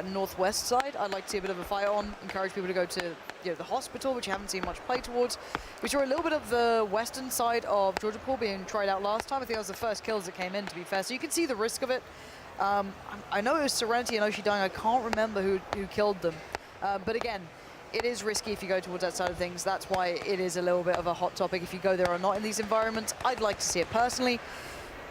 northwest side. I'd like to see a bit of a fight on, encourage people to go to the hospital, which you haven't seen much play towards. We saw a little bit of the western side of Georgia Pool being tried out last time. I think that was the first kills that came in, to be fair. So you can see the risk of it. I know it was Serenity and Oshi dying. I can't remember who killed them. But again, it is risky if you go towards that side of things. That's why it is a little bit of a hot topic if you go there or not in these environments. I'd like to see it personally.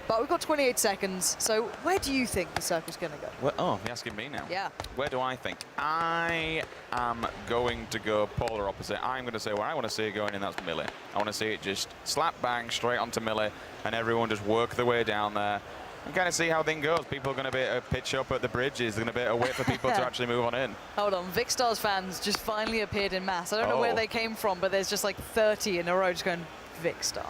But we've got 28 seconds, so where do you think the circle's going to go? Well, oh, you're asking me now? Yeah. Where do I think? I am going to go polar opposite. I'm going to say where I want to see it going, and that's Millie. I want to see it just slap bang straight onto Millie, and everyone just work their way down there and kind of see how things goes. People are going to be able to pitch up at the bridges. They're going to be able to wait for people to actually move on in. Hold on, Vikstars fans just finally appeared in mass. I don't know where they came from, but there's just like 30 in a row just going, Vikstar.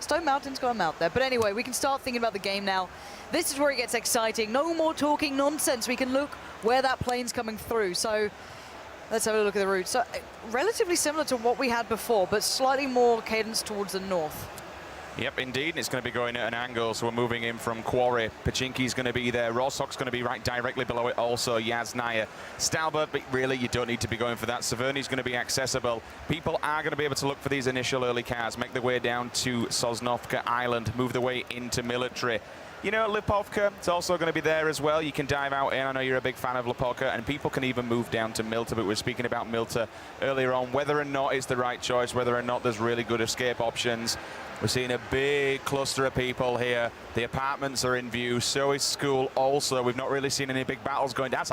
Stone Mountain's got him out there. But anyway, we can start thinking about the game now. This is where it gets exciting. No more talking nonsense. We can look where that plane's coming through. So let's have a look at the route. So relatively similar to what we had before, but slightly more cadence towards the north. Yep, indeed. It's going to be going at an angle, so we're moving in from Quarry. Pachinki's going to be there. Rosok's going to be right directly below it also. Yaznaya. Stalbert, but really you don't need to be going for that. Saverni's going to be accessible. People are going to be able to look for these initial early cars, make their way down to Sosnovka Island, move their way into military. You know, Lipovka, it's also going to be there as well. You can dive out in. I know you're a big fan of Lipovka, and people can even move down to Milta, but we were speaking about Milta earlier on, whether or not it's the right choice, whether or not there's really good escape options. We're seeing a big cluster of people here. The apartments are in view, so is school also. We've not really seen any big battles going down.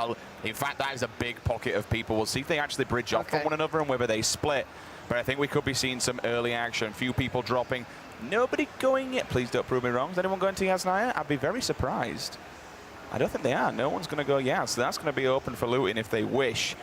In fact, that is a big pocket of people. We'll see if they actually bridge off from one another and whether they split. But I think we could be seeing some early action. Few people dropping. Nobody going yet. Please don't prove me wrong. Is anyone going to Yaznaya? I'd be very surprised. I don't think they are. No one's going to go Yaz. So that's going to be open for looting if they wish.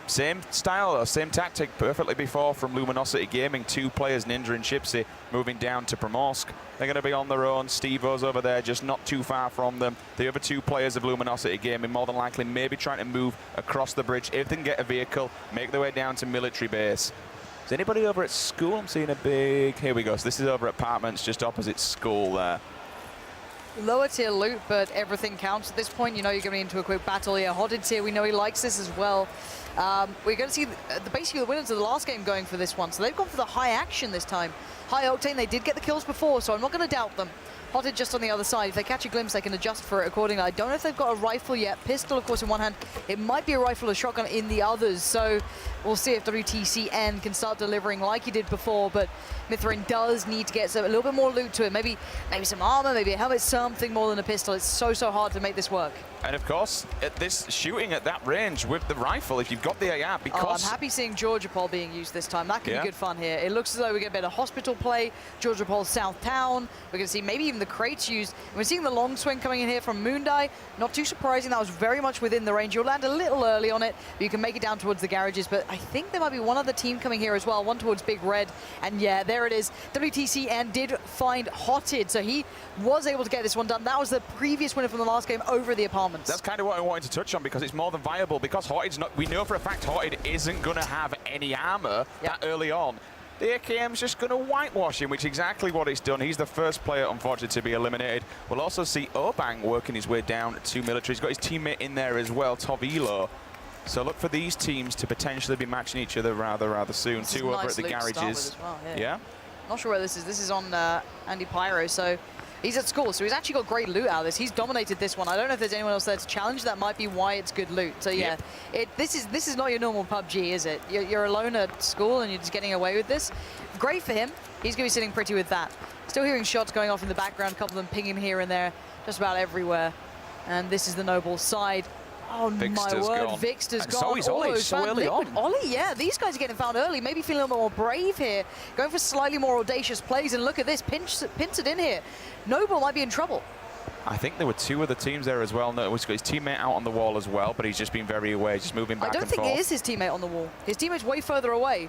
Same style, or same tactic perfectly before from Luminosity Gaming. Two players, Ninja and Chipsy, moving down to Primorsk. They're going to be on their own. Steve-O's over there, just not too far from them. The other two players of Luminosity Gaming, more than likely, maybe trying to move across the bridge. If they can get a vehicle, make their way down to military base. Is anybody over at school? I'm seeing a big... Here we go. So this is over at apartments, just opposite school there. Lower tier loot, but everything counts at this point. You know you're going into a quick battle here. Hodded's here. We know he likes this as well. We're going to see basically the winners of the last game going for this one. So they've gone for the high action this time. High octane, they did get the kills before, so I'm not going to doubt them. Hodded just on the other side. If they catch a glimpse, they can adjust for it accordingly. I don't know if they've got a rifle yet. Pistol, of course, in one hand. It might be a rifle or shotgun in the others. So we'll see if WTCN can start delivering like he did before. But Mithrin does need to get a little bit more loot to it. Maybe some armor, maybe a helmet, something more than a pistol. It's so hard to make this work. And of course, at this shooting at that range with the rifle, if you've got the AR, because... Oh, I'm happy seeing Georgia Pol being used this time. That could be good fun here. It looks as though we get a bit of hospital play. Georgia Pol South Town. We're going to see maybe even the crates used. And we're seeing the long swing coming in here from Moondai. Not too surprising. That was very much within the range. You'll land a little early on it, but you can make it down towards the garages. But I think there might be one other team coming here as well. One towards Big Red. And yeah, there it is. WTCN did find Hotted, so he was able to get this one done. That was the previous winner from the last game over the apartments. That's kind of what I wanted to touch on, because it's more than viable, because Hotted's not, we know for a fact Hotted isn't going to have any armor that early on. The AKM's just going to whitewash him, which is exactly what it's done. He's the first player, unfortunately, to be eliminated. We'll also see Obang working his way down to military. He's got his teammate in there as well, Tovilo. So look for these teams to potentially be matching each other rather soon. This Two over nice at the garages. As well, Yeah? Not sure where this is. This is on Andy Pyro, so he's at school, so he's actually got great loot out of this. He's dominated this one. I don't know if there's anyone else there to challenge. That might be why it's good loot. So yeah, this is not your normal PUBG, is it? You're alone at school and you're just getting away with this. Great for him. He's going to be sitting pretty with that. Still hearing shots going off in the background, a couple of them pinging here and there, just about everywhere. And this is the Noble side. Oh Vikster's my word, gone. Vikster's gone. So he's Ollie, so early on. Ollie, yeah, these guys are getting found early, maybe feeling a little bit more brave here, going for slightly more audacious plays, and look at this, pinch it in here. Noble might be in trouble. I think there were two other teams there as well. No, he's got his teammate out on the wall as well, but he's just been very aware, just moving back and forth. I don't think it is his teammate on the wall. His teammate's way further away.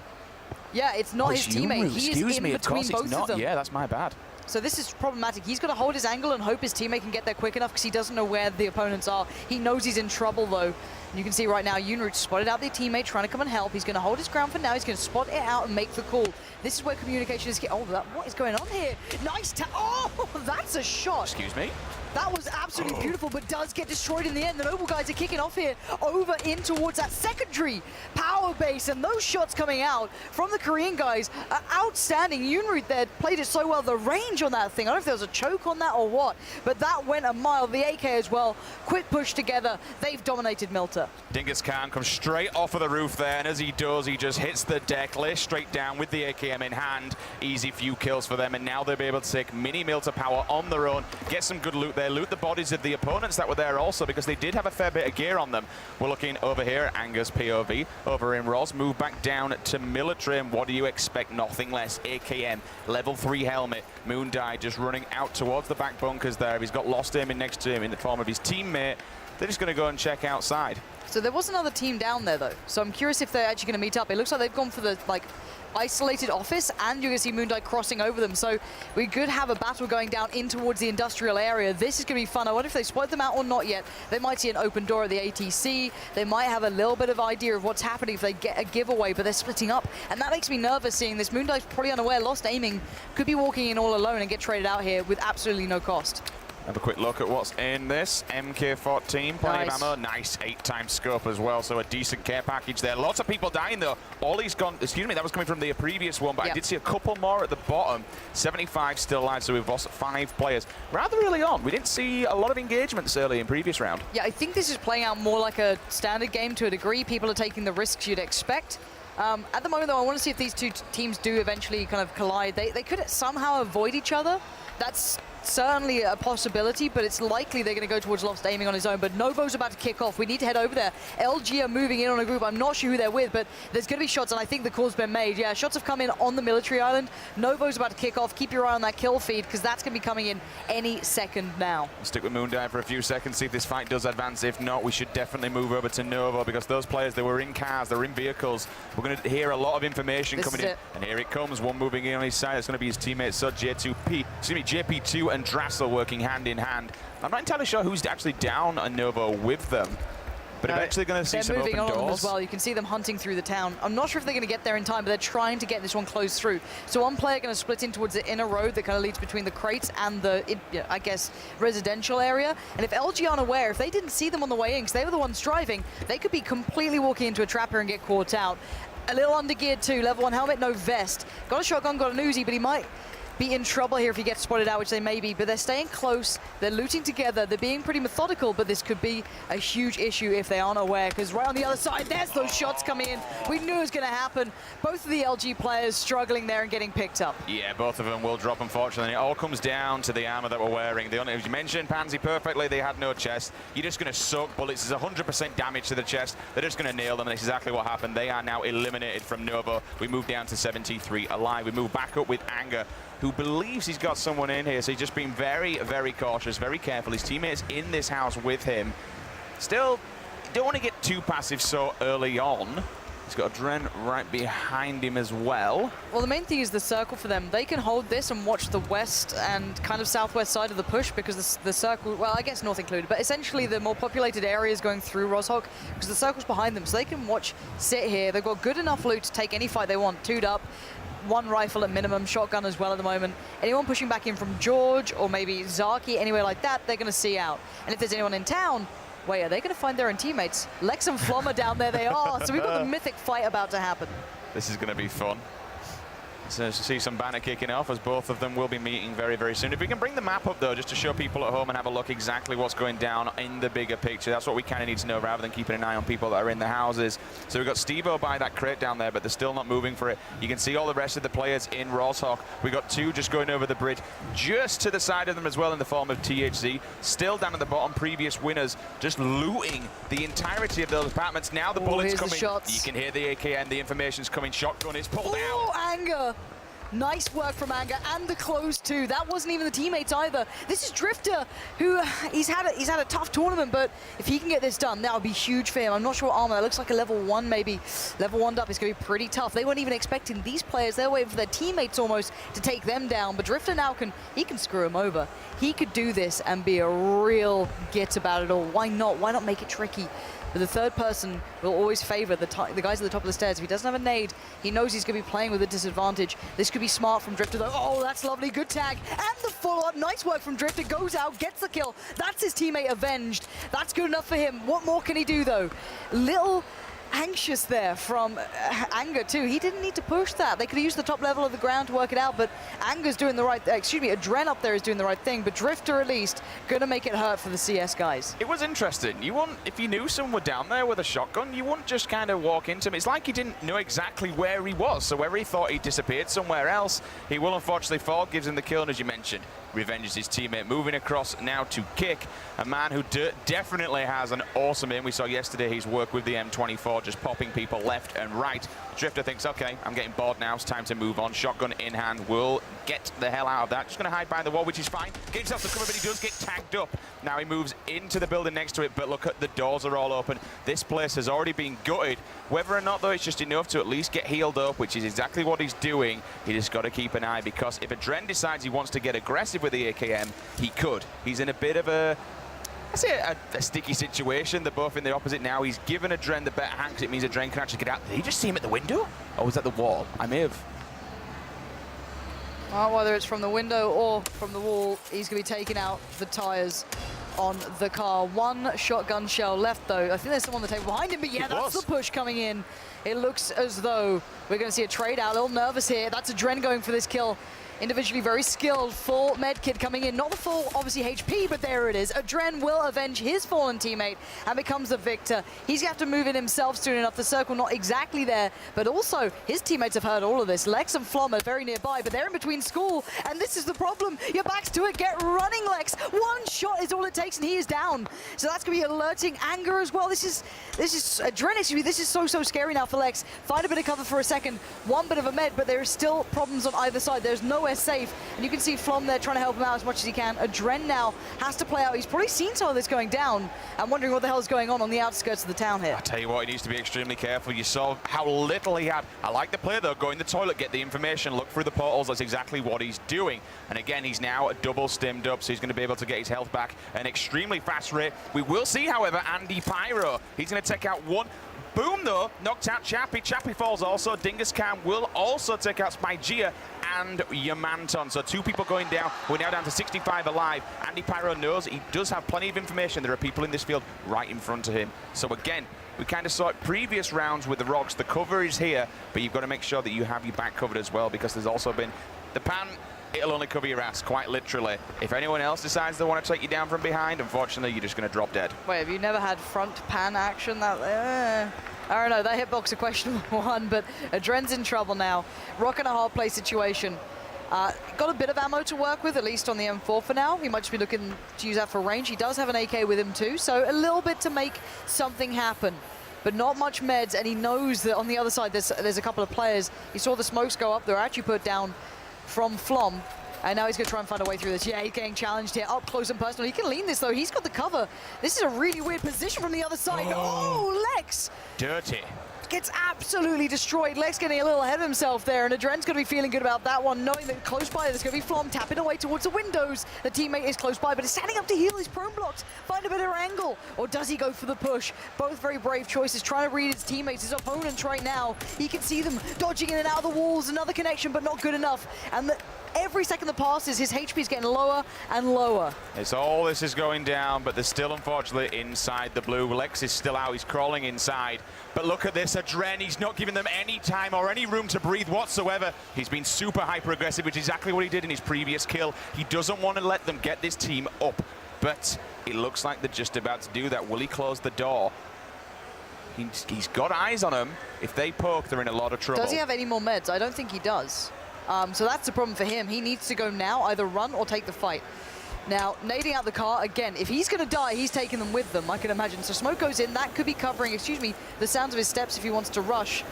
Yeah, it's not his teammate. He is in between both of them. Yeah, that's my bad. So this is problematic. He's got to hold his angle and hope his teammate can get there quick enough, because he doesn't know where the opponents are. He knows he's in trouble, though. And you can see right now, Yunroot spotted out their teammate trying to come and help. He's going to hold his ground for now. He's going to spot it out and make the call. This is where communication is... Oh, what is going on here? Nice... Oh, that's a shot. Excuse me? That was absolutely beautiful, but does get destroyed in the end. The Noble guys are kicking off here over in towards that secondary power base, and those shots coming out from the Korean guys are outstanding. Yoonroot there played it so well. The range on that thing, I don't know if there was a choke on that or what, but that went a mile. The AK as well, quick push together. They've dominated Milta. Dingus Khan comes straight off of the roof there, and as he does, he just hits the deck, lays straight down with the AKM in hand. Easy few kills for them, and now they'll be able to take mini Milta power on their own, get some good loot there, loot the bodies of the opponents that were there also, because they did have a fair bit of gear on them. We're looking over here at Anger's POV, over in Roz, move back down to military, and what do you expect? Nothing less. AKM, level 3 helmet, Moondye just running out towards the back bunkers there. He's got Lost aiming next to him in the form of his teammate. They're just going to go and check outside. So there was another team down there though, so I'm curious if they're actually going to meet up. It looks like they've gone for the isolated office, and you're going to see Moondye crossing over them. So we could have a battle going down in towards the industrial area. This is going to be fun. I wonder if they split them out or not yet. They might see an open door at the ATC. They might have a little bit of idea of what's happening if they get a giveaway, but they're splitting up. And that makes me nervous seeing this. Moondye's probably unaware, lost aiming, could be walking in all alone and get traded out here with absolutely no cost. Have a quick look at what's in this. MK14, plenty of ammo. Nice 8-time scope as well, so a decent care package there. Lots of people dying though. Ollie's gone, excuse me, that was coming from the previous one, but I did see a couple more at the bottom. 75 still alive, so we've lost 5 players. Rather early on, we didn't see a lot of engagements early in previous round. Yeah, I think this is playing out more like a standard game to a degree. People are taking the risks you'd expect. At the moment though, I want to see if these two teams do eventually kind of collide. They could somehow avoid each other. That's certainly a possibility, but it's likely they're going to go towards Lost aiming on his own. But Novo's about to kick off. We need to head over there. LG are moving in on a group. I'm not sure who they're with, but there's going to be shots, and I think the call's been made. Yeah, shots have come in on the military island. Novo's about to kick off. Keep your eye on that kill feed, because that's going to be coming in any second now. Stick with Moondye for a few seconds, see if this fight does advance. If not, we should definitely move over to Novo, because those players, they were in cars, they're in vehicles. We're going to hear a lot of information coming in. And here it comes, one moving in on his side. It's going to be his teammate, so JP2 and Drassel working hand in hand. I'm not entirely sure who's actually down a Novo with them, but eventually going to see some open doors. They're moving on as well. You can see them hunting through the town. I'm not sure if they're going to get there in time, but they're trying to get this one closed through. So one player going to split in towards the inner road that kind of leads between the crates and the, I guess, residential area. And if LG aren't aware, if they didn't see them on the way in, because they were the ones driving, they could be completely walking into a trap here and get caught out. A little undergeared too, level 1 helmet, no vest. Got a shotgun, got an Uzi, but he might be in trouble here if he gets spotted out, which they may be, but they're staying close, they're looting together, they're being pretty methodical, but this could be a huge issue if they aren't aware, because right on the other side, there's those shots coming in. We knew it was going to happen. Both of the LG players struggling there and getting picked up. Yeah, both of them will drop, unfortunately. It all comes down to the armor that we're wearing. As you mentioned, Pansy perfectly, they had no chest. You're just going to soak bullets. There's 100% damage to the chest. They're just going to nail them, and that's exactly what happened. They are now eliminated from Novo. We move down to 73 alive. We move back up with Anger, who believes he's got someone in here, so he's just being very, very cautious, very careful. His teammate's in this house with him. Still, don't want to get too passive so early on. He's got a Dren right behind him as well. Well, the main thing is the circle for them. They can hold this and watch the west and kind of southwest side of the push, because the circle, well, I guess north included, but essentially the more populated areas going through Roshok, because the circle's behind them, so they can watch, sit here. They've got good enough loot to take any fight they want, 2'd up. 1 rifle at minimum, shotgun as well at the moment. Anyone pushing back in from George or maybe Zaki, anywhere like that, they're going to see out. And if there's anyone in town, wait, are they going to find their own teammates? Lex and Flommer down there they are. So we've got the mythic fight about to happen. This is going to be fun. So see some banner kicking off, as both of them will be meeting very, very soon. If we can bring the map up, though, just to show people at home and have a look exactly what's going down in the bigger picture. That's what we kind of need to know, rather than keeping an eye on people that are in the houses. So we've got Steve-O by that crate down there, but they're still not moving for it. You can see all the rest of the players in Roshok. We got 2 just going over the bridge, just to the side of them as well, in the form of THZ. Still down at the bottom, previous winners, just looting the entirety of those apartments. Now the bullets coming. You can hear the AKM, the information's coming. Shotgun is pulled out. Oh, Anger! Nice work from Anger, and the close too. That wasn't even the teammates either. This is Drifter, who he's had a tough tournament, but if he can get this done, that would be huge for him. I'm not sure what armor. That looks like a level 1 maybe. Level 1'd up is going to be pretty tough. They weren't even expecting these players. They're waiting for their teammates almost to take them down, but Drifter now can screw him over. He could do this and be a real git about it all. Why not? Why not make it tricky? But the third person will always favor the guys at the top of the stairs. If he doesn't have a nade, he knows he's going to be playing with a disadvantage. This could could be smart from Drifter though. Oh, that's lovely, good tag. And the follow-up, nice work from Drifter, goes out, gets the kill. That's his teammate avenged. That's good enough for him. What more can he do though? Little anxious there from Anger too. He didn't need to push that. They could have used the top level of the ground to work it out, but Anger's doing the right, Adren up there is doing the right thing, but Drifter at least gonna make it hurt for the CS guys. It was interesting. You wouldn't, if you knew someone were down there with a shotgun, you wouldn't just kind of walk into him. It's like he didn't know exactly where he was, so whether he thought he disappeared somewhere else, he will unfortunately fall, gives him the kill, and as you mentioned, revenges his teammate. Moving across now to Kick, a man who definitely has an awesome aim. We saw yesterday his work with the M24, just popping people left and right. Drifter thinks, okay, I'm getting bored now, it's time to move on. Shotgun in hand, will get the hell out of that. Just going to hide behind the wall, which is fine. Gets himself the cover, but he does get tagged up. Now he moves into the building next to it, but look at the doors are all open. This place has already been gutted. Whether or not, though, it's just enough to at least get healed up, which is exactly what he's doing. He just got to keep an eye, because if Adren decides he wants to get aggressive with the AKM, he could. He's in a bit of a sticky situation. They're both in the opposite now. He's given Adren the better hand because it means Adren can actually get out. Did he just see him at the window? Or was that the wall? I may have. Well, whether it's from the window or from the wall, he's going to be taking out the tires on the car. One shotgun shell left, though. I think there's someone on the table behind him, but yeah, that's the push coming in. It looks as though we're going to see a trade out. A little nervous here. That's Adren going for this kill. Individually very skilled, full medkit coming in. Not the full, obviously, HP, but there it is. Adren will avenge his fallen teammate and becomes the victor. He's going to have to move in himself soon enough. The circle not exactly there, but also his teammates have heard all of this. Lex and Flom are very nearby, but they're in between school, and this is the problem. Your back's to it. Get running, Lex. One shot is all it takes, and he is down. So that's going to be alerting Anger as well. This is Adren. This is so scary now for Lex. Find a bit of cover for a second. One bit of a med, but there is still problems on either side. There's nowhere safe, and you can see Flom there trying to help him out as much as he can. Adren now has to play out. He's probably seen some of this going down and wondering what the hell is going on the outskirts of the town here. I tell you what, he needs to be extremely careful. You saw how little he had. I like the play though. Go in the toilet, get the information, look through the portals. That's exactly what he's doing. And again, he's now double stimmed up, so he's going to be able to get his health back at an extremely fast rate. We will see, however, Andy Pyro. He's going to take out one. Boom, though, knocked out Chappie. Chappie falls also. Dingus Khan will also take out Spygia and Yamanton. So 2 people going down. We're now down to 65 alive. Andy Pyro knows he does have plenty of information. There are people in this field right in front of him. So again, we kind of saw it previous rounds with the Rocks. The cover is here, but you've got to make sure that you have your back covered as well, because there's also been the pan. It'll only cover your ass, quite literally. If anyone else decides they want to take you down from behind, unfortunately, you're just going to drop dead. Wait, have you never had front pan action? I don't know, that hitbox a questionable one, but Adren's in trouble now. Rocking a hard play situation. Got a bit of ammo to work with, at least on the M4 for now. He might just be looking to use that for range. He does have an AK with him too, so a little bit to make something happen. But not much meds, and he knows that on the other side there's a couple of players. He saw the smokes go up. They're actually put down from Flom, and now he's going to try and find a way through this. Yeah, he's getting challenged here, up close and personal. He can lean this, though. He's got the cover. This is a really weird position from the other side. Oh, Lex! Dirty. Gets absolutely destroyed. Lex getting a little ahead of himself there, and Adren's going to be feeling good about that one, knowing that close by there's going to be Flom tapping away towards the windows. The teammate is close by, but is standing up to heal. He's prone blocked. Find a better angle, or does he go for the push? Both very brave choices, trying to read his teammates, his opponents right now. He can see them dodging in and out of the walls. Another connection, but not good enough. And every second that passes, his HP is getting lower and lower. It's all this is going down, but they're still, unfortunately, inside the blue. Lex is still out. He's crawling inside. But look at this, Adren. He's not giving them any time or any room to breathe whatsoever. He's been super hyper-aggressive, which is exactly what he did in his previous kill. He doesn't want to let them get this team up, but it looks like they're just about to do that. Will he close the door? He's got eyes on them. If they poke, they're in a lot of trouble. Does he have any more meds? I don't think he does. So that's the problem for him. He needs to go now, either run or take the fight. Now, nading out the car, again, if he's going to die, he's taking them with them, I can imagine. So smoke goes in, that could be covering, the sounds of his steps if he wants to rush.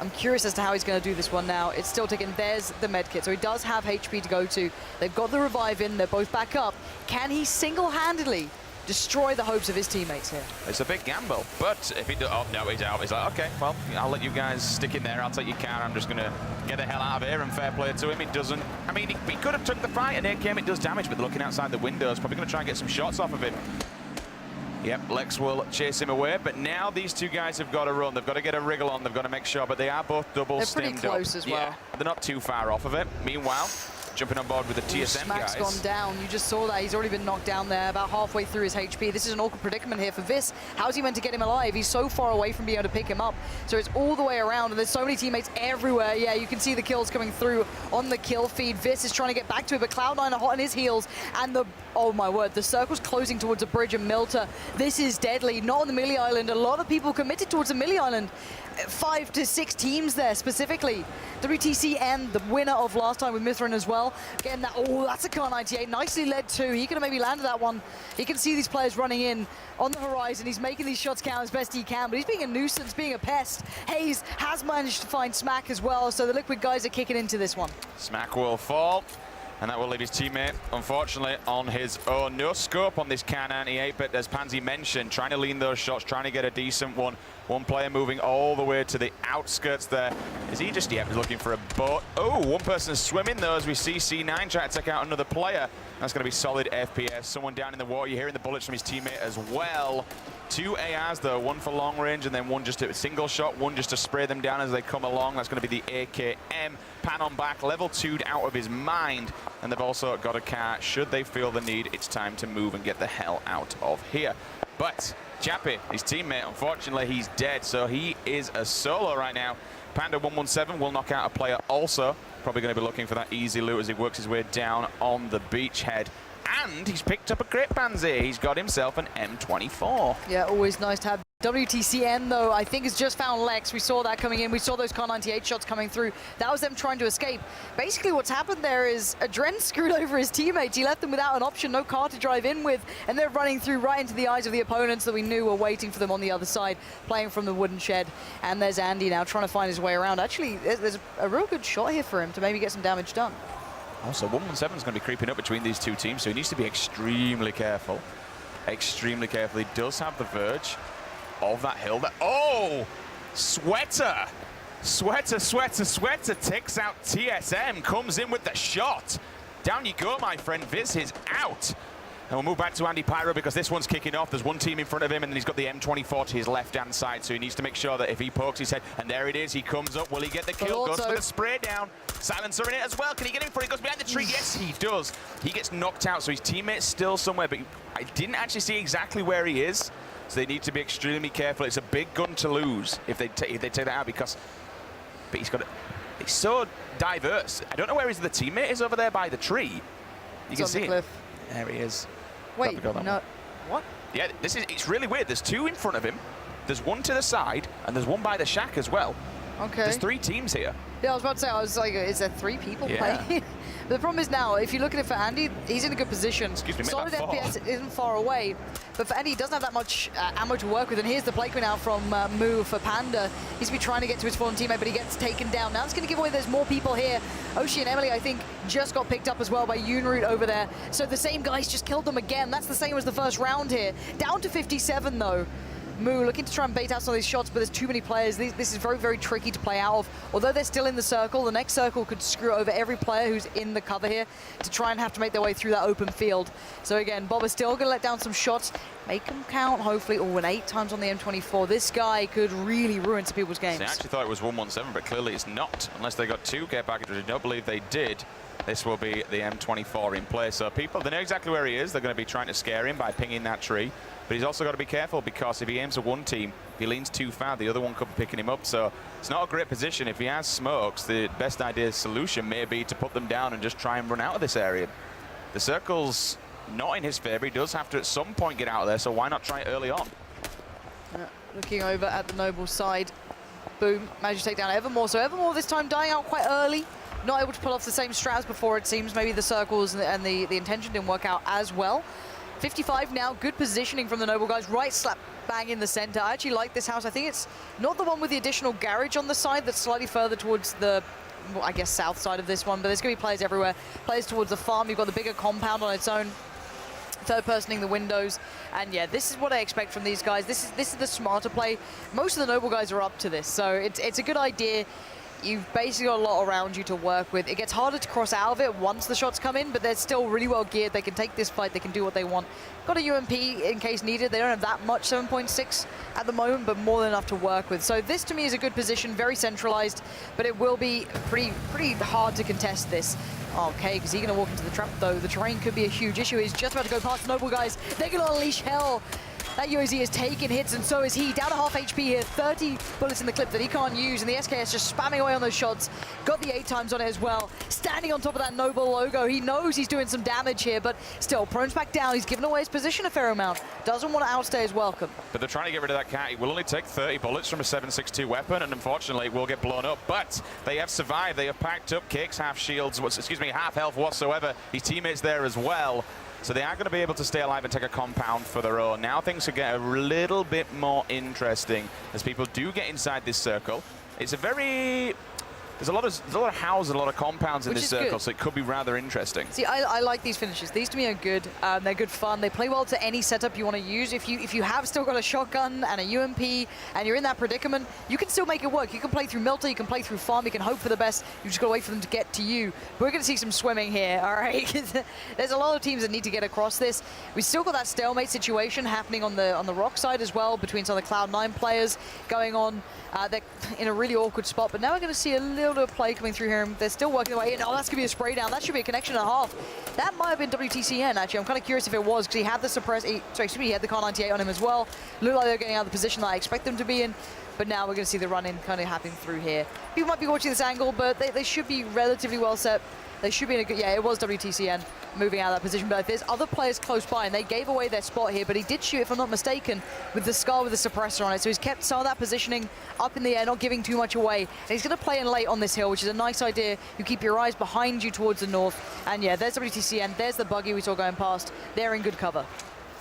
I'm curious as to how he's going to do this one now. It's still ticking. There's the med kit, so he does have HP to go to. They've got the revive in, they're both back up. Can he single-handedly destroy the hopes of his teammates here? It's a big gamble, but if he does, oh no, he's out. He's like, okay, well, I'll let you guys stick in there. I'll take your car. I'm just gonna get the hell out of here, and fair play to him. It doesn't. I mean, he could have took the fight, and AKM it does damage, but looking outside the windows, probably gonna try and get some shots off of him. Yep, Lex will chase him away, but now these two guys have got to run. They've got to get a wriggle on. They've got to make sure, but they are both double They're stimmed pretty close as well. Yeah, they're not too far off of it. Meanwhile, jumping on board with the TSM Smack's guys. gone down. You just saw that. He's already been knocked down there, about halfway through his HP. This is an awkward predicament here for Vis. How's he meant to get him alive? He's so far away from being able to pick him up. So it's all the way around, and there's so many teammates everywhere. Yeah, you can see the kills coming through on the kill feed. Vis is trying to get back to it, but Cloud9 are hot on his heels, and oh my word, the circle's closing towards a bridge and Milta. This is deadly. Not on the Millie Island. A lot of people committed towards the Millie Island. 5 to 6 teams there specifically. WTC and the winner of last time with Mithrin as well. Again, that's a Car 98. Nicely led too. He could have maybe landed that one. He can see these players running in on the horizon. He's making these shots count as best he can, but he's being a nuisance, being a pest. Hayes has managed to find Smack as well, so the Liquid guys are kicking into this one. Smack will fall, and that will leave his teammate, unfortunately, on his own. No scope on this Car 98, but as Pansy mentioned, trying to lean those shots, trying to get a decent one. One player moving all the way to the outskirts there. Is he just, he's looking for a boat. Oh, one person swimming though, as we see C9 try to take out another player. That's going to be solid FPS. Someone down in the water. You're hearing the bullets from his teammate as well. 2 ARs though, one for long range and then one just a single shot, one just to spray them down as they come along. That's going to be the AKM. Pan on back, level 2'd out of his mind. And they've also got a car. Should they feel the need, it's time to move and get the hell out of here. But Chappie, his teammate, unfortunately, he's dead, so he is a solo right now. Panda 117 will knock out a player also. Probably going to be looking for that easy loot as he works his way down on the beachhead. And he's picked up a crit Pansy. He's got himself an M24. Yeah, always nice to have. WTCN, though, I think has just found Lex. We saw that coming in. We saw those Car 98 shots coming through. That was them trying to escape. Basically, what's happened there is Adren screwed over his teammates. He left them without an option, no car to drive in with, and they're running through right into the eyes of the opponents that we knew were waiting for them on the other side, playing from the wooden shed. And there's Andy now trying to find his way around. Actually, there's a real good shot here for him to maybe get some damage done. Also, 117 is going to be creeping up between these two teams, so he needs to be extremely careful. Extremely careful. He does have the verge of that hill. Oh! Sweater! Sweater takes out TSM, comes in with the shot. Down you go, my friend. Viz is out. And we'll move back to Andy Pyro because this one's kicking off. There's one team in front of him, and then he's got the M24 to his left-hand side, so he needs to make sure that if he pokes his head, and there it is, he comes up. Will he get the kill? Goes for the spray down. Silencer in it as well. Can he get in before he goes behind the tree? Yes, he does. He gets knocked out, so his teammate's still somewhere, but I didn't actually see exactly where he is, so they need to be extremely careful. It's a big gun to lose if they take that out, because but he's got it's so diverse. I don't know where his other teammate is over there by the tree. You can see him. There he is. Wait, no. What? Yeah, it's really weird. There's 2 in front of him. There's one to the side, and there's one by the shack as well. Okay. There's 3 teams here. Yeah, I was about to say, I was like, is there 3 people playing? But the problem is now, if you look at it for Andy, he's in a good position. Excuse me, solid FPS isn't far away, but for Andy, he doesn't have that much ammo to work with. And here's the play now from Moo for Panda. He's been trying to get to his fallen teammate, but he gets taken down. Now it's going to give away there's more people here. Oshi and Emily, I think, just got picked up as well by Yoonroot over there. So the same guys just killed them again. That's the same as the first round here. Down to 57, though. Moo looking to try and bait out some of these shots, but there's too many players. This is very, very tricky to play out of. Although they're still in the circle, the next circle could screw over every player who's in the cover here to try and have to make their way through that open field. So again, Bob is still going to let down some shots, make them count, hopefully. Oh, and 8 times on the M24. This guy could really ruin some people's games. So I actually thought it was 117, but clearly it's not. Unless they got 2 care packages, I don't believe they did. This will be the M24 in play. So people, they know exactly where he is. They're going to be trying to scare him by pinging that tree. But he's also got to be careful, because if he aims at one team, if he leans too far, the other one could be picking him up. So it's not a great position. If he has smokes, the best solution may be to put them down and just try and run out of this area. The circle's not in his favor. He does have to at some point get out of there, so why not try it early on? Looking over at the Noble side. Boom, managed to take down Evermore. So Evermore this time dying out quite early. Not able to pull off the same strats before, it seems. Maybe the circles and the intention didn't work out as well. 55 now, good positioning from the Noble guys, right slap bang in the center. I actually like this house. I think it's not the one with the additional garage on the side, that's slightly further towards the, well, I guess, south side of this one, but there's going to be players everywhere. Players towards the farm, you've got the bigger compound on its own. Third-personing the windows, and yeah, this is what I expect from these guys. This is the smarter play. Most of the Noble guys are up to this, so it's a good idea. you've basically got a lot around you to work with. It gets harder to cross out of it once the shots come in, but they're still really well geared. They can take this fight, they can do what they want. Got a UMP in case needed. They don't have that much, 7.6 at the moment, but more than enough to work with. So this to me is a good position, very centralized, but it will be pretty hard to contest this. Okay, because he's going to walk into the trap though. The terrain could be a huge issue. He's just about to go past Noble, guys. They're going to unleash hell. That UAZ is taking hits, and so is he. Down to half HP here, 30 bullets in the clip that he can't use, and the SKS just spamming away on those shots. Got the 8 times on it as well. Standing on top of that Noble logo. He knows he's doing some damage here, but still, Prone's back down. He's given away his position a fair amount. Doesn't want to outstay his welcome. But they're trying to get rid of that cat. It will only take 30 bullets from a 7.62 weapon, and unfortunately, it will get blown up. But they have survived. They have packed up kicks, half shields, half health whatsoever. His teammates there as well. So they are going to be able to stay alive and take a compound for their own. Now things could get a little bit more interesting as people do get inside this circle. It's a very... There's a lot of houses, a lot of compounds in this circle, so it could be rather interesting. See, I like these finishes. These to me are good. They're good fun. They play well to any setup you want to use. If you have still got a shotgun and a UMP and you're in that predicament, you can still make it work. You can play through Milta, you can play through Farm, you can hope for the best. You just got to wait for them to get to you. But we're going to see some swimming here, all right? There's a lot of teams that need to get across this. We've still got that stalemate situation happening on the Rock side as well between some of the Cloud9 players going on. They're in a really awkward spot, but now we're going to see a little bit of play coming through here. They're still working their way in. Oh, that's going to be a spray down. That should be a connection and a half. That might have been WTCN, actually. I'm kind of curious if it was, because he had the he had the Car 98 on him as well. Looked like they're getting out of the position that I expect them to be in. But now we're going to see the run-in kind of happening through here. People might be watching this angle, but they should be relatively well set. They should be in a good... Yeah, it was WTCN moving out of that position. But there's other players close by, and they gave away their spot here. But he did shoot, if I'm not mistaken, with the Scar with the suppressor on it. So he's kept some of that positioning up in the air, not giving too much away. And he's going to play in late on this hill, which is a nice idea. You keep your eyes behind you towards the north. And yeah, there's WTCN. There's the buggy we saw going past. They're in good cover.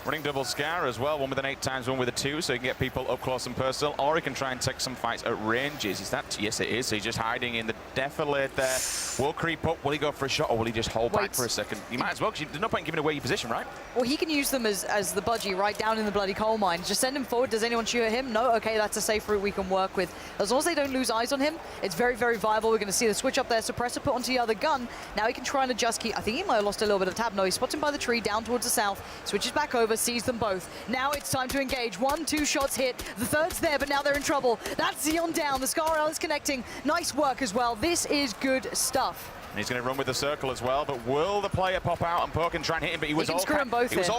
Running double Scar as well, one with an 8 times, one with a 2, so he can get people up close and personal, or he can try and take some fights at ranges. Is that? Yes, it is. So he's just hiding in the defilade there. Will creep up. Will he go for a shot, or will he just hold back for a second? You might as well, because there's no point in giving away your position, right? Well, he can use them as the budgie right down in the bloody coal mine. Just send him forward. Does anyone shoot at him? No? Okay, that's a safe route we can work with. As long as they don't lose eyes on him, it's very, very viable. We're going to see the switch up there. Suppressor put onto the other gun. Now he can try and adjust key. I think he might have lost a little bit of tab. No, he spots him by the tree down towards the south. Switches back over, sees them both. Now it's time to engage. 1, 2 shots hit. The third's there, but now they're in trouble. That's Xeon down. The Scar L is connecting. Nice work as well. This is good stuff. And he's going to run with the circle as well, but will the player pop out and poke and try and hit him? But he was all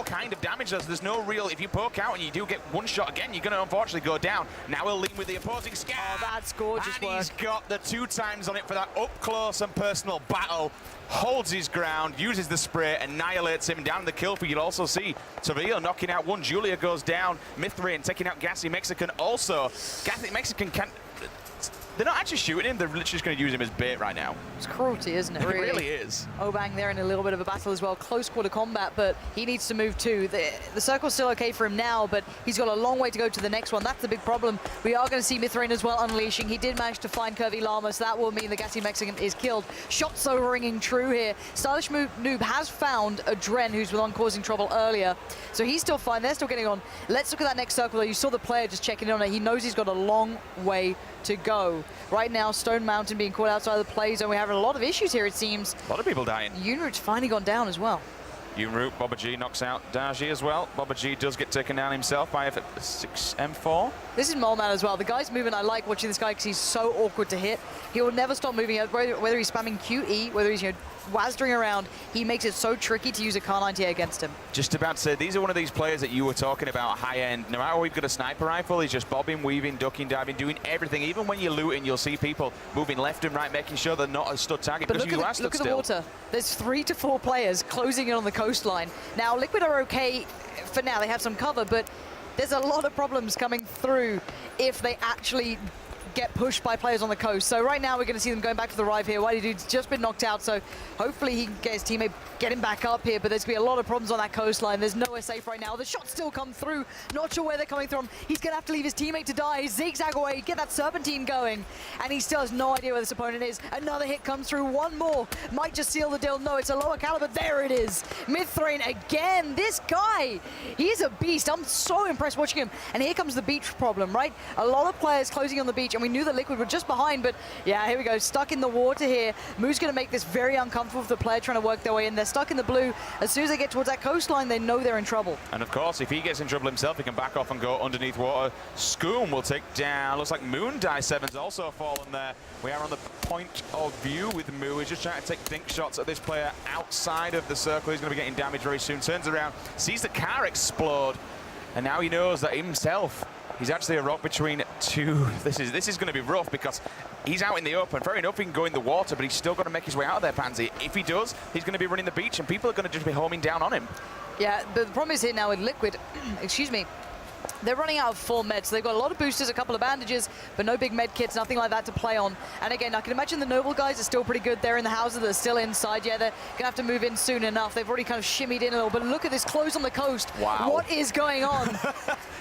kind of damaged. There's no real... If you poke out and you do get one shot again, you're going to unfortunately go down. Now he'll lean with the opposing Scar. Oh, that's gorgeous and work. He's got the 2 times on it for that up-close and personal battle. Holds his ground, uses the spray, annihilates him down the kill feed. You'll also see Sevilla knocking out one. Julia goes down. Mithrain taking out Gassy Mexican also. Gassy Mexican can't... They're not actually shooting him, they're literally just going to use him as bait right now. It's cruelty, isn't it, really? It really is. Obang there in a little bit of a battle as well. Close quarter combat, but he needs to move too. The circle's still okay for him now, but he's got a long way to go to the next one. That's the big problem. We are going to see Mithrain as well unleashing. He did manage to find Curvy Llama, so that will mean the Gassy Mexican is killed. Shots though ringing true here. Stylish Noob has found a Dren who's the one causing trouble earlier, so he's still fine. They're still getting on. Let's look at that next circle though. You saw the player just checking in on it. He knows he's got a long way to go. Right now, Stone Mountain being caught outside of the play zone. We're having a lot of issues here, it seems. A lot of people dying. Unroot's finally gone down as well. Unroot, Baba G knocks out Daji as well. Baba G does get taken down himself by a 6M4. This is Moleman as well. The guy's moving. I like watching this guy because he's so awkward to hit. He will never stop moving, whether he's spamming QE, whether he's wazdering around. He makes it so tricky to use a Car 98 against him. Just about to say, these are one of these players that you were talking about, high-end. No matter what we've got a sniper rifle, he's just bobbing, weaving, ducking, diving, doing everything. Even when you're looting, you'll see people moving left and right, making sure they're not a stud target. But look at the water. There's 3 to 4 players closing in on the coastline. Now, Liquid are okay for now. They have some cover, but there's a lot of problems coming through if they actually get pushed by players on the coast. So right now we're going to see them going back to the Rive here. Whitey Dude's just been knocked out, so hopefully he can get his teammate, get him back up here, but there's going to be a lot of problems on that coastline. There's nowhere safe right now. The shots still come through. Not sure where they're coming from. He's going to have to leave his teammate to die. Zigzag away, get that Serpentine going, and he still has no idea where this opponent is. Another hit comes through. One more. Might just seal the deal. No, it's a lower caliber. There it is. Mithrain again. This guy, he's a beast. I'm so impressed watching him. And here comes the beach problem, right? A lot of players closing on the beach. beach, and we knew that Liquid were just behind, but yeah, here we go, stuck in the water here. Moo's going to make this very uncomfortable for the player trying to work their way in. They're stuck in the blue. As soon as they get towards that coastline, they know they're in trouble. And of course, if he gets in trouble himself, he can back off and go underneath water. Scoom will take down. Looks like Moon Die 7's also fallen there. We are on the point of view with Moo. He's just trying to take dink shots at this player outside of the circle. He's going to be getting damaged very soon. Turns around, sees the car explode, and now he knows that himself, he's actually a rock between two. This is going to be rough because he's out in the open. Fair enough, he can go in the water, but he's still got to make his way out of there, Pansy. If he does, he's going to be running the beach, and people are going to just be homing down on him. Yeah, but the problem is here now with Liquid, excuse me, they're running out of full meds. So they've got a lot of boosters, a couple of bandages, but no big med kits, nothing like that to play on. And again, I can imagine the Noble guys are still pretty good. They're in the houses, they're still inside. Yeah, they're going to have to move in soon enough. They've already kind of shimmied in a little, but look at this close on the coast. Wow. What is going on?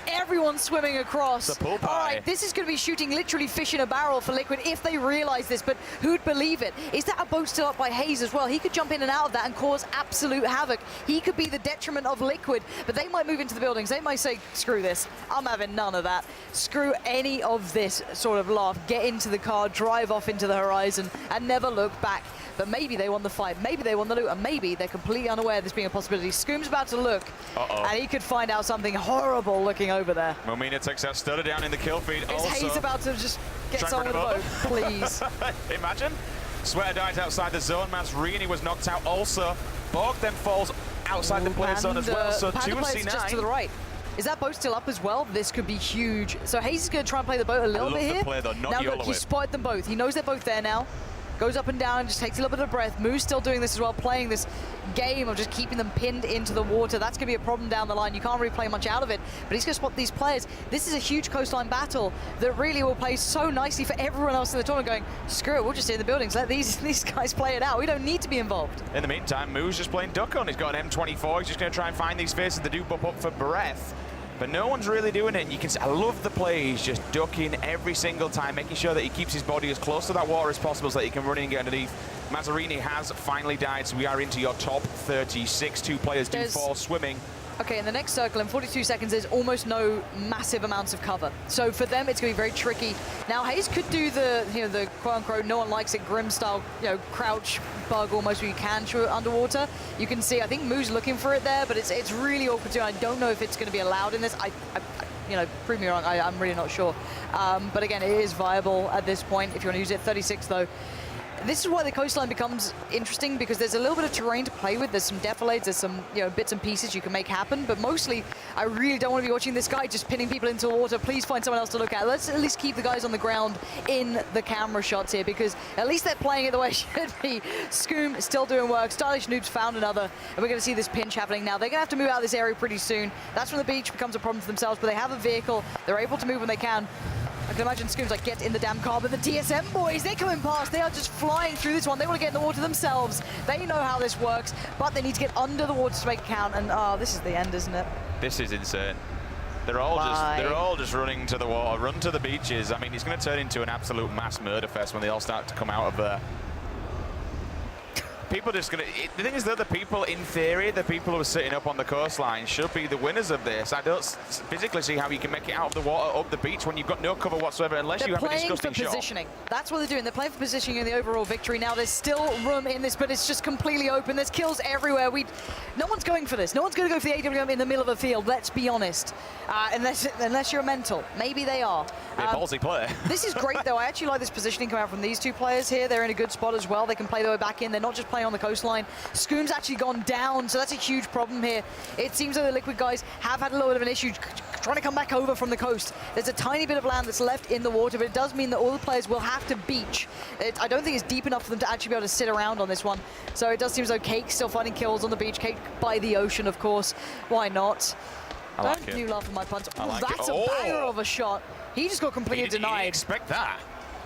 Everyone's swimming across. The pool pie. All right, this is going to be shooting literally fish in a barrel for Liquid if they realize this, but who'd believe it? Is that a boat still up by Hayes as well? He could jump in and out of that and cause absolute havoc. He could be the detriment of Liquid, but they might move into the buildings. They might say, screw this. I'm having none of that. Screw any of this sort of laugh. Get into the car, drive off into the horizon, and never look back. But maybe they won the fight, maybe they won the loot, and maybe they're completely unaware of this being a possibility. Scoom's about to look, and he could find out something horrible looking over there. Momina takes that stutter down in the kill feed. Is Hayes about to just get someone with a boat, please? Imagine. Sweater dies outside the zone. Mazrini was knocked out also. Borg then falls outside the player zone as well, so Panda 2C9. just to the right. Is that boat still up as well? This could be huge. So Hayes is going to try and play the boat a little bit here. I love the play though, not now YOLO look, he it. spotted them both. He knows they're both there now. Goes up and down, just takes a little bit of breath. Moo's still doing this as well, playing this game of just keeping them pinned into the water. That's going to be a problem down the line. You can't really play much out of it, but he's going to spot these players. This is a huge coastline battle that really will play so nicely for everyone else in the tournament going, screw it, we'll just stay in the buildings. Let these guys play it out. We don't need to be involved. In the meantime, Moo's just playing duck on. He's got an M24. He's just going to try and find these faces that do bump up for breath. But no one's really doing it. And you can see, I love the play. He's just ducking every single time, making sure that he keeps his body as close to that water as possible so that he can run in and get underneath. Mazzarini has finally died, so we are into your top 36. Two players do fall swimming. Okay, in the next circle, in 42 seconds, there's almost no massive amounts of cover. So for them, it's going to be very tricky. Now, Hayes could do the, the quote-unquote, no one likes it, Grim-style, crouch bug almost where you can shoot it underwater. You can see, I think Moo's looking for it there, but it's really awkward too. I don't know if it's going to be allowed in this. Prove me wrong, I'm really not sure. But again, it is viable at this point if you want to use it. 36, though. This is why the coastline becomes interesting, because there's a little bit of terrain to play with. There's some defilades, there's some bits and pieces you can make happen, but mostly I really don't want to be watching this guy just pinning people into the water. Please find someone else to look at. Let's at least keep the guys on the ground in the camera shots here, because at least they're playing it the way it should be. Scoom still doing work. Stylish Noobs found another, and we're going to see this pinch happening now. They're going to have to move out of this area pretty soon. That's when the beach becomes a problem for themselves, but they have a vehicle. They're able to move when they can. I can imagine Scoom's like, get in the damn car, but the TSM boys, they're coming past. They are just flying through this one. They want to get in the water themselves. They know how this works, but they need to get under the water to make it count. And this is the end, isn't it? This is insane. They're all just running to the water, run to the beaches. I mean, it's going to turn into an absolute mass murder fest when they all start to come out of there. People just going to... The thing is that the people, in theory, the people who are sitting up on the coastline should be the winners of this. I don't physically see how you can make it out of the water up the beach when you've got no cover whatsoever, unless you have a disgusting shot. They're playing for positioning. That's what they're doing. They're playing for positioning in the overall victory. Now, there's still room in this, but it's just completely open. There's kills everywhere. No one's going for this. No one's going to go for the AWM in the middle of the field, let's be honest. Unless you're mental. Maybe they are. A ballsy play. This is great, though. I actually like this positioning coming out from these two players here. They're in a good spot as well. They can play their way back in. They're not just playing on the coastline. Scoom's actually gone down, so that's a huge problem here. It seems like the Liquid guys have had a little bit of an issue trying to come back over from the coast. There's a tiny bit of land that's left in the water, but it does mean that all the players will have to beach. I don't think it's deep enough for them to actually be able to sit around on this one. So it does seem as though Cake's still finding kills on the beach. Cake by the ocean, of course. Why not? Don't you laugh at my puns. That's a banger of a shot. He just got completely denied. Expect that.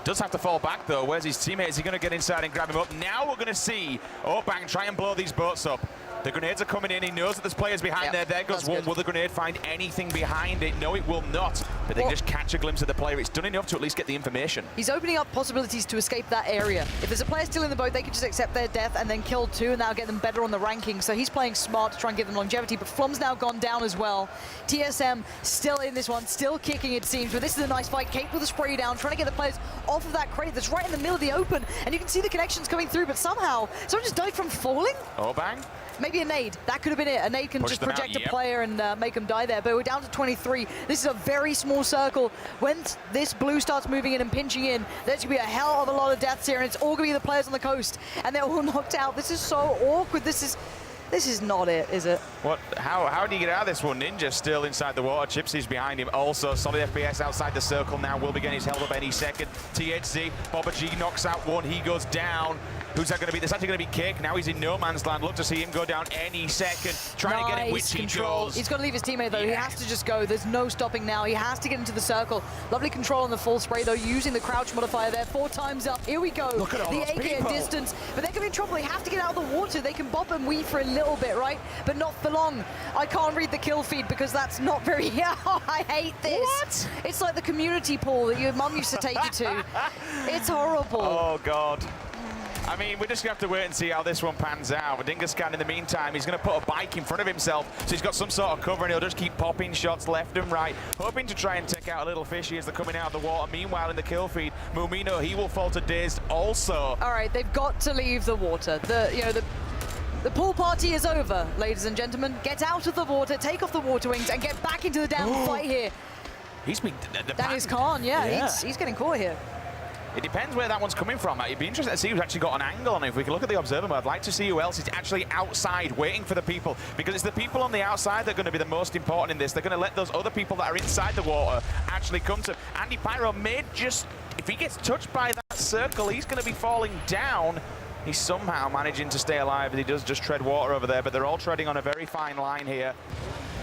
Does have to fall back, though. Where's his teammate? Is he going to get inside and grab him up? Now we're going to see Bang try and blow these boats up. The grenades are coming in. He knows that there's players behind there. There goes one. Will the grenade find anything behind it? No, it will not. but they can just catch a glimpse of the player. It's done enough to at least get the information. He's opening up possibilities to escape that area. If there's a player still in the boat, they can just accept their death and then kill two, and that'll get them better on the ranking. So he's playing smart to try and give them longevity, but Flum's now gone down as well. TSM still in this one, still kicking it seems, but this is a nice fight. Cape with a spray down, trying to get the players off of that crate that's right in the middle of the open, and you can see the connections coming through, but somehow someone just died from falling? Oh, bang. Maybe a nade. That could have been it. A nade can Push just them project out, a player and make them die there. But we're down to 23. This is a very small circle. When this blue starts moving in and pinching in, there's going to be a hell of a lot of deaths here, and it's all going to be the players on the coast. And they're all knocked out. This is so awkward. This is not it, is it? What? How do you get out of this one? Ninja still inside the water. Chipsy's behind him. Also, solid FPS outside the circle now. Will be getting his held up any second. THC, Bobba G knocks out one. He goes down. Who's that going to be? That's actually going to be Kick. Now he's in no man's land. Look to see him go down any second. Trying to get it, which he does. He's got to leave his teammate, though. Yeah. He has to just go. There's no stopping now. He has to get into the circle. Lovely control on the full spray, though, using the crouch modifier there. 4 times up. Here we go. Look at all the those AK people. at distance. But they're going to be in trouble. They have to get out of the water. They can bop and weave for a little bit, right? But not for long. I can't read the kill feed because that's not very... I hate this. What? It's like the community pool that your mum used to take you to. It's horrible. Oh, God. I mean, we're just going to have to wait and see how this one pans out. But Dingascan, in the meantime, he's going to put a bike in front of himself, so he's got some sort of cover, and he'll just keep popping shots left and right, hoping to try and take out a little fishy as they're coming out of the water. Meanwhile, in the kill feed, Mumino, he will fall to dazed also. All right, they've got to leave the water. The pool party is over, ladies and gentlemen. Get out of the water, take off the water wings, and get back into the damn fight here. He's been... That is Khan, yeah. He's getting caught here. It depends where that one's coming from. It'd be interesting to see who's actually got an angle on it. If we can look at the observer mode, I'd like to see who else is actually outside waiting for the people, because it's the people on the outside that are going to be the most important in this. They're going to let those other people that are inside the water actually come to... Andy Pyro may just... If he gets touched by that circle, he's going to be falling down. He's somehow managing to stay alive, and he does just tread water over there, but they're all treading on a very fine line here.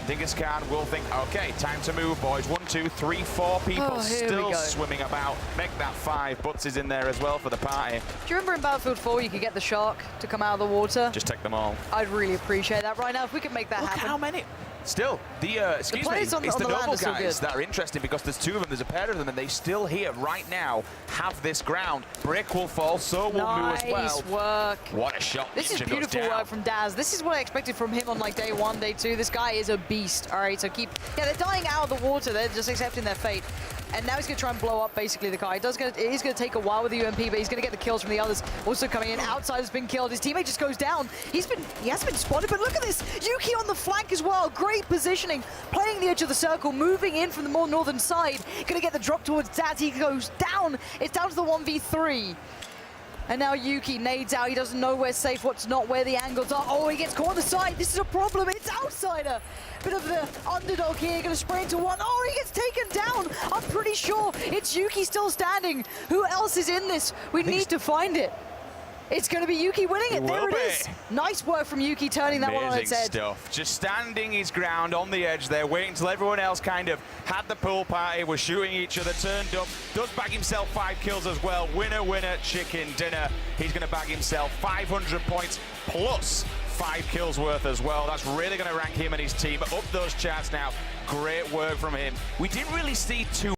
Dingascan will think, okay, time to move, boys. 1, 2, 3, 4 people still swimming about. Make that 5. Butts is in there as well for the party. Do you remember in Battlefield 4 you could get the shark to come out of the water? Just take them all. I'd really appreciate that right now if we could make that happen. Look how many. Still, it's the noble guys that are interesting, because there's 2 of them, there's a pair of them, and they still here right now have this ground. Brick will fall, so will Moo as well. Nice work. What a shot. This is beautiful work from Daz. This is what I expected from him on like day 1, day 2. This guy is a beast. All right, so they're dying out of the water. They're just accepting their fate. And now he's going to try and blow up basically the car. It is going to take a while with the UMP, but he's going to get the kills from the others. Also coming in, Outside has been killed. His teammate just goes down. He has been spotted, but look at this. Yuki on the flank as well. Great positioning. Playing the edge of the circle, moving in from the more northern side. Going to get the drop towards Daz. He goes down. It's down to the 1v3. And now Yuki nades out. He doesn't know where's safe, what's not, where the angles are. Oh, he gets caught on the side. This is a problem. It's Outsider. Bit of the underdog here. Going to spray into one. Oh, he gets taken down. I'm pretty sure it's Yuki still standing. Who else is in this? We need to find it. It's going to be Yuki winning it. There it is. Nice work from Yuki turning that one on its head. Stuff. Just standing his ground on the edge there, waiting till everyone else kind of had the pool party, was shooting each other, turned up, does bag himself 5 kills as well. Winner, winner, chicken dinner. He's going to bag himself 500 points plus 5 kills worth as well. That's really going to rank him and his team up those charts now. Great work from him. We didn't really see too